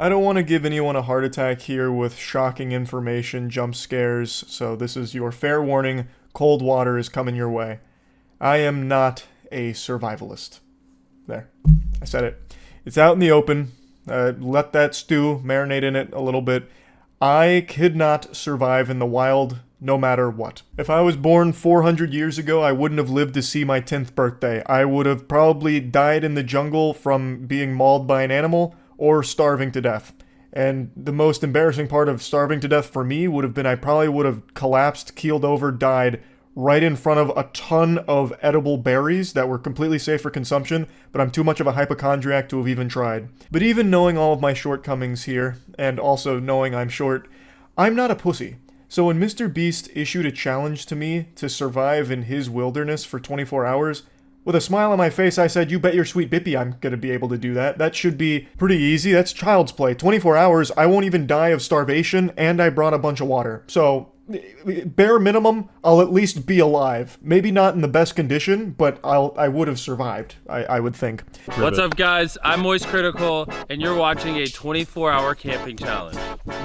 I don't want to give anyone a heart attack here with shocking information, jump scares, so this is your fair warning. Cold water is coming your way. I am not a survivalist. There. I said it. It's out in the open. Let that stew marinate in it a little bit. I could not survive in the wild no matter what. If I was born 400 years ago, I wouldn't have lived to see my 10th birthday. I would have probably died in the jungle from being mauled by an animal or starving to death. And the most embarrassing part of starving to death for me would have been I probably would have collapsed, keeled over, died right in front of a ton of edible berries that were completely safe for consumption, but I'm too much of a hypochondriac to have even tried. But even knowing all of my shortcomings here, and also knowing I'm short, I'm not a pussy. So when MrBeast issued a challenge to me to survive in his wilderness for 24 hours, with a smile on my face, I said, you bet your sweet bippy I'm gonna be able to do that. That should be pretty easy. That's child's play. 24 hours, I won't even die of starvation, and I brought a bunch of water. So, bare minimum, I'll at least be alive. Maybe not in the best condition, but I would have survived, I would think. What's up, guys? I'm Moist Critical, and you're watching a 24-hour camping challenge.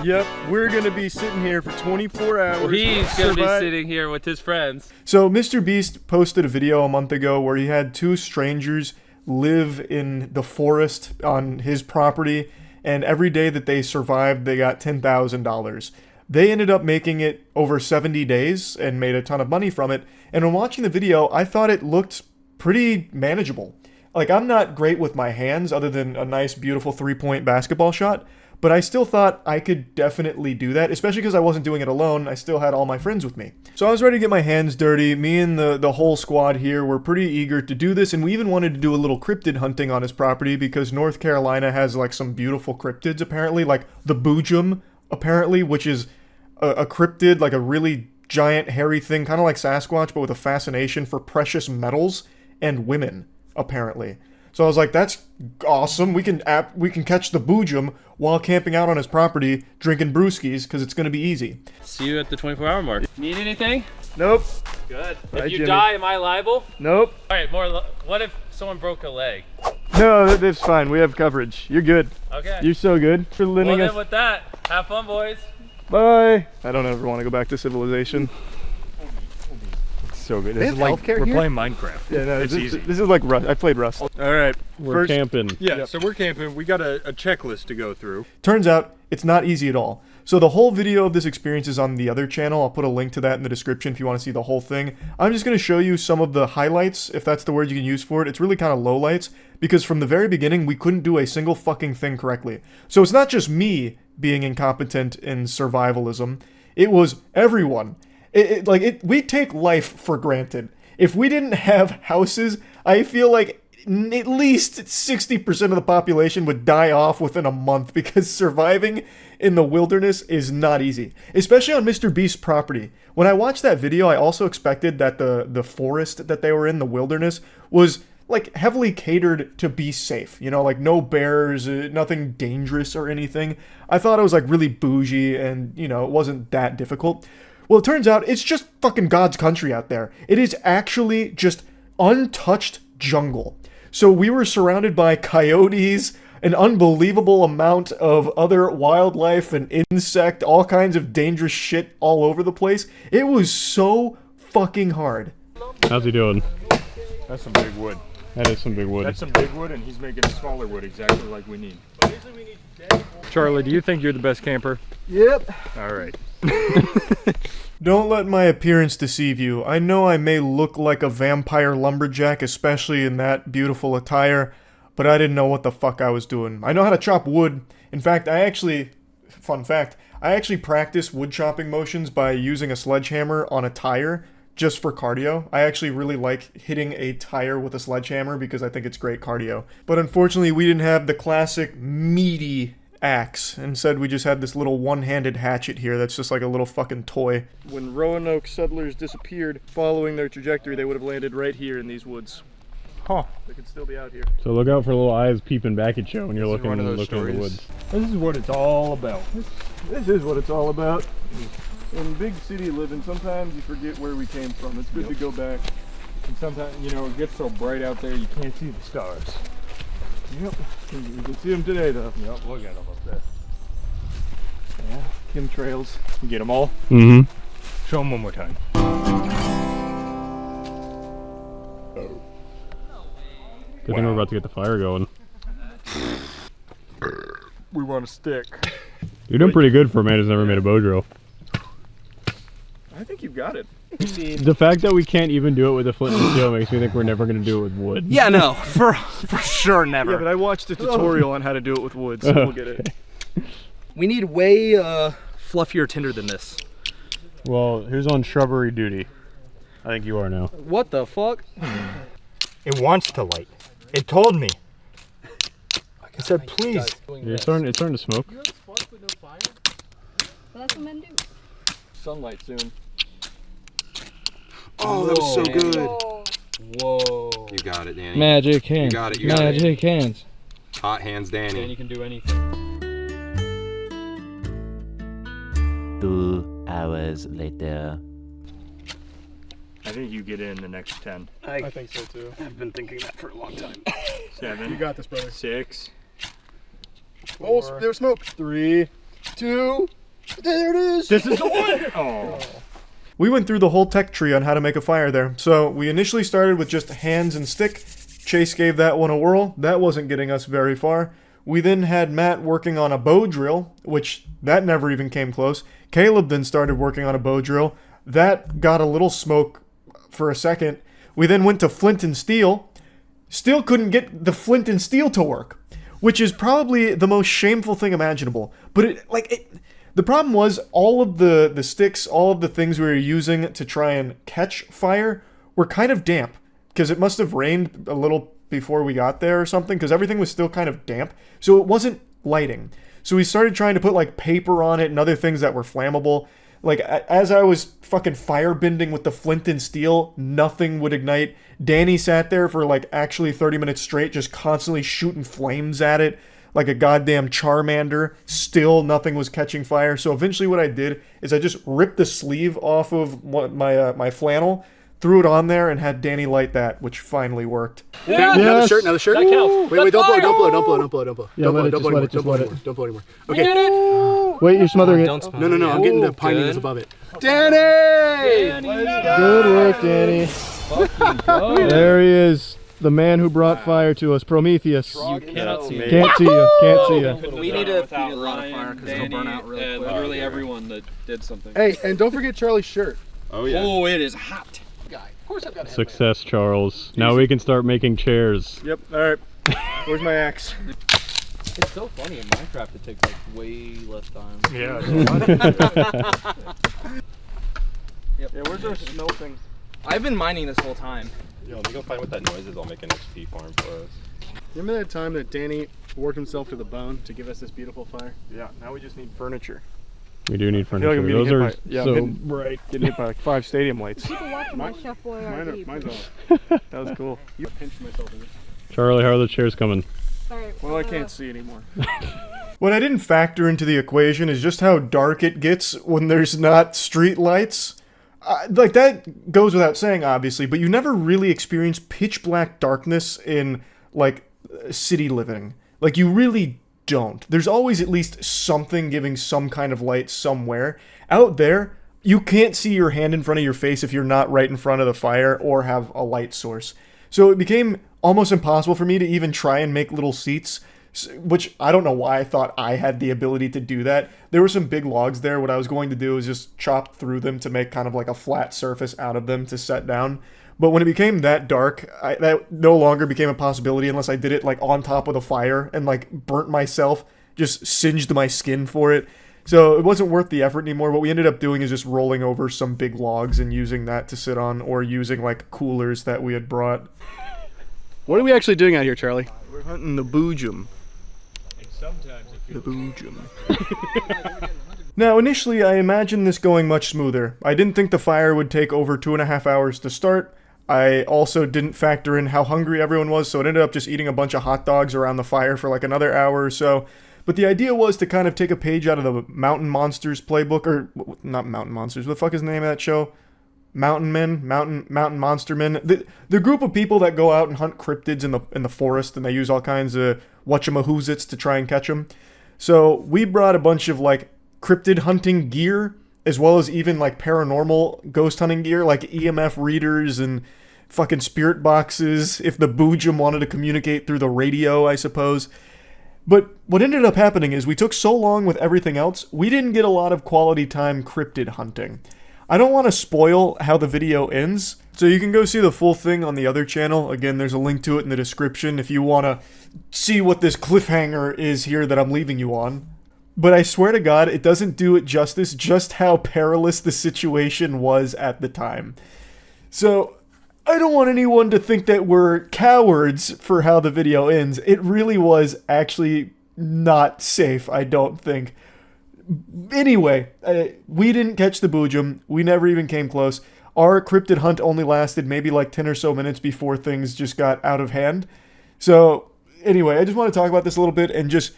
Yep, we're gonna be sitting here for 24 hours. Well, he's gonna be sitting here with his friends. So MrBeast posted a video a month ago where he had two strangers live in the forest on his property, and every day that they survived, they got $10,000. They ended up making it over 70 days and made a ton of money from it. And when watching the video, I thought it looked pretty manageable. Like, I'm not great with my hands other than a nice, beautiful three-point basketball shot, but I still thought I could definitely do that, especially because I wasn't doing it alone. I still had all my friends with me. So I was ready to get my hands dirty. Me and the whole squad here were pretty eager to do this, and we even wanted to do a little cryptid hunting on his property because North Carolina has, like, some beautiful cryptids, apparently, like the boojum, apparently, which is a cryptid, like a really giant hairy thing, kind of like Sasquatch, but with a fascination for precious metals and women, apparently. So I was like, that's awesome. We can catch the boojum while camping out on his property, drinking brewskis, because it's going to be easy. See you at the 24-hour mark. Need anything? Nope. Good. Bye, If you Jimmy. die, am I liable? Nope. All right, what if someone broke a leg? No, that's fine. We have coverage. You're good. Okay. You're so good for lending Well, us. then with that, have fun, boys. Bye. I don't ever want to go back to civilization. So good. This is like we're playing Minecraft. Yeah, no, it's easy. This is like Rust. I played Rust. All right, We're camping. Yeah, so we're camping. We got a checklist to go through. Turns out it's not easy at all. So the whole video of this experience is on the other channel. I'll put a link to that in the description if you want to see the whole thing. I'm just going to show you some of the highlights, if that's the word you can use for it. It's really kind of lowlights, because from the very beginning, we couldn't do a single fucking thing correctly. So it's not just me being incompetent in survivalism. It was everyone. We take life for granted. If we didn't have houses, I feel like at least 60% of the population would die off within a month, because surviving in the wilderness is not easy, especially on MrBeast's property. When I watched that video, I also expected that the forest that they were in, the wilderness, was like heavily catered to be safe, you know, like no bears, nothing dangerous or anything. I thought it was like really bougie and, you know, it wasn't that difficult. Well, it turns out it's just fucking God's country out there. It is actually just untouched jungle. So we were surrounded by coyotes, an unbelievable amount of other wildlife and insect, all kinds of dangerous shit all over the place. It was so fucking hard. How's he doing? That's some big wood. That is some big wood. That's some big wood, and he's making smaller wood exactly like we need. Charlie, do you think you're the best camper? Yep. All right. Don't let my appearance deceive you. I know I may look like a vampire lumberjack, especially in that beautiful attire, but I didn't know what the fuck I was doing. I know how to chop wood. In fact, fun fact, I actually practice wood chopping motions by using a sledgehammer on a tire just for cardio. I actually really like hitting a tire with a sledgehammer because I think it's great cardio. But unfortunately, we didn't have the classic meaty axe. Instead, we just had this little one-handed hatchet here that's just like a little fucking toy. When Roanoke settlers disappeared, following their trajectory, they would have landed right here in these woods. Huh. They could still be out here. So look out for little eyes peeping back at you when you're looking in the stories. woods. This is what it's all about. This is what it's all about. In big city living, sometimes you forget where we came from. It's good to go back. And sometimes, you know, it gets so bright out there you can't see the stars. Yep. You can see them today, though. Yep, look at them up there. skin trails. You get them all? Mm-hmm. Show them one more time. Good thing we're about to get the fire going. We want a stick. You're doing pretty good for a man who's never made a bow drill. I think you've got it. The fact that we can't even do it with a flint and steel makes me think we're never going to do it with wood. Yeah, no, for sure, never. Yeah, but I watched a tutorial on how to do it with wood, so we'll get it. We need way fluffier tinder than this. Well, who's on shrubbery duty? I think you are now. What the fuck? It wants to light. It told me. I said, please. It's starting to smoke. That's what men do. Sunlight soon. Oh, that was so good. Whoa. You got it, Danny. Magic hands. You got it. You got it. Magic hands. Hot hands, Danny. Danny can do anything. 2 hours later. I think you get in the next 10. I think so too. I've been thinking that for a long time. 7. You got this, brother. 6. Oh, there's smoke. 3, 2, there it is. This is the one! Oh. We went through the whole tech tree on how to make a fire there. So we initially started with just hands and stick. Chase gave that one a whirl. That wasn't getting us very far. We then had Matt working on a bow drill, which that never even came close. Caleb then started working on a bow drill. That got a little smoke for a second. We then went to flint and steel. Still couldn't get the flint and steel to work, which is probably the most shameful thing imaginable. But the problem was all of the sticks, all of the things we were using to try and catch fire were kind of damp because it must have rained a little before we got there or something because everything was still kind of damp. So it wasn't lighting. So we started trying to put like paper on it and other things that were flammable. Like as I was fucking firebending with the flint and steel, nothing would ignite. Danny sat there for like actually 30 minutes straight just constantly shooting flames at it. Like a goddamn Charmander, still nothing was catching fire. So eventually what I did is I just ripped the sleeve off of my flannel, threw it on there, and had Danny light that, which finally worked. Yeah. Another shirt, another shirt. That counts. Wait, don't blow, don't blow, don't blow, don't blow, don't blow. Yeah, Don't let blow, it, don't just blow let anymore, it, just don't blow let it. anymore, don't blow anymore. Okay. Wait, you're smothering it. Don't smoke. No, I'm getting the pine needles above it. Danny! Good work, Danny. There he is. The man who brought fire to us, Prometheus. You cannot see me. Can't see you, can't see you. We need to feed it a lot of fire because it'll burn out really and quick. literally everyone that did something. Hey, and don't forget Charlie's shirt. Oh, yeah. Oh, it is hot. Guy. Of course I've got a Success, Charles. Now we can start making chairs. Yep, alright. Where's my axe? It's so funny in Minecraft. It takes like way less time. Yeah. Yeah, where's our snow thing? I've been mining this whole time. Yo, let me go find what that noise is. I'll make an XP farm for us. Remember that time that Danny worked himself to the bone to give us this beautiful fire? Yeah, now we just need furniture. We do need feel like furniture. I'm getting Those hit are by- yeah, I'm so getting- bright. Getting hit by like 5 stadium lights. People watching my Chef Boyardee. Mine's off. That was cool. You pinched myself in it. Charlie, how are the chairs coming? Alright, Well, I can't see anymore. What I didn't factor into the equation is just how dark it gets when there's not street lights. Like, that goes without saying, obviously, but you never really experience pitch black darkness in, like, city living. Like, you really don't. There's always at least something giving some kind of light somewhere. Out there, you can't see your hand in front of your face if you're not right in front of the fire or have a light source. So it became almost impossible for me to even try and make little seats, which I don't know why I thought I had the ability to do that. There were some big logs there. What I was going to do is just chop through them to make kind of like a flat surface out of them to set down. But when it became that dark, that no longer became a possibility unless I did it like on top of the fire and like burnt myself, just singed my skin for it. So it wasn't worth the effort anymore. What we ended up doing is just rolling over some big logs and using that to sit on, or using like coolers that we had brought. What are we actually doing out here, Charlie? We're hunting the boojum. Sometimes it The boojum. Now, initially, I imagined this going much smoother. I didn't think the fire would take over 2.5 hours to start. I also didn't factor in how hungry everyone was, so it ended up just eating a bunch of hot dogs around the fire for like another hour or so. But the idea was to kind of take a page out of the Mountain Monsters playbook, or not Mountain Monsters, what the fuck is the name of that show? Mountain Men, Mountain Monster Men, the group of people that go out and hunt cryptids in the forest, and they use all kinds of whatchamahoozits to try and catch them. So we brought a bunch of like cryptid hunting gear, as well as even like paranormal ghost hunting gear, like EMF readers and fucking spirit boxes, if the Boojum wanted to communicate through the radio, I suppose. But what ended up happening is we took so long with everything else, we didn't get a lot of quality time cryptid hunting. I don't want to spoil how the video ends, so you can go see the full thing on the other channel. Again, there's a link to it in the description if you want to see what this cliffhanger is here that I'm leaving you on. But I swear to God, it doesn't do it justice just how perilous the situation was at the time. So, I don't want anyone to think that we're cowards for how the video ends. It really was actually not safe, I don't think. Anyway, we didn't catch the Boojum. We never even came close. Our cryptid hunt only lasted maybe like 10 or so minutes before things just got out of hand. So, anyway, I just want to talk about this a little bit and just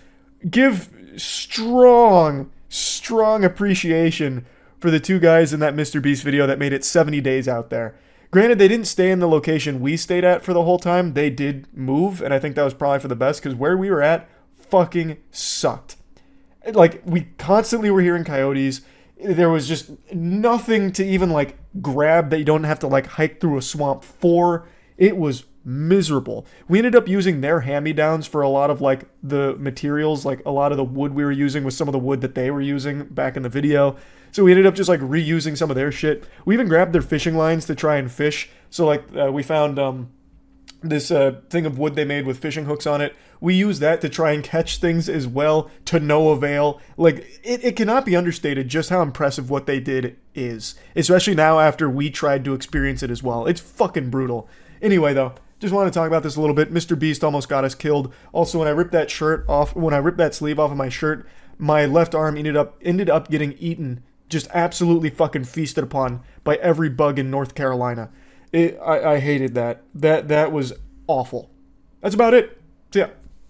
give strong appreciation for the two guys in that MrBeast video that made it 70 days out there. Granted, they didn't stay in the location we stayed at for the whole time. They did move, and I think that was probably for the best, because where we were at fucking sucked. Like, we constantly were hearing coyotes. There was just nothing to even, like, grab that you don't have to, like, hike through a swamp for. It was miserable. We ended up using their hand-me-downs for a lot of, like, the materials. Like, a lot of the wood we were using was some of the wood that they were using back in the video. So we ended up just, like, reusing some of their shit. We even grabbed their fishing lines to try and fish. So, like, we found this thing of wood they made with fishing hooks on it. We used that to try and catch things as well, to no avail. Like, it cannot be understated just how impressive what they did is. Especially now after we tried to experience it as well. It's fucking brutal. Anyway, though, just want to talk about this a little bit. MrBeast almost got us killed. Also, when I ripped that sleeve off of my shirt, my left arm ended up getting eaten, just absolutely fucking feasted upon by every bug in North Carolina. I hated that. That was awful. That's about it. See ya.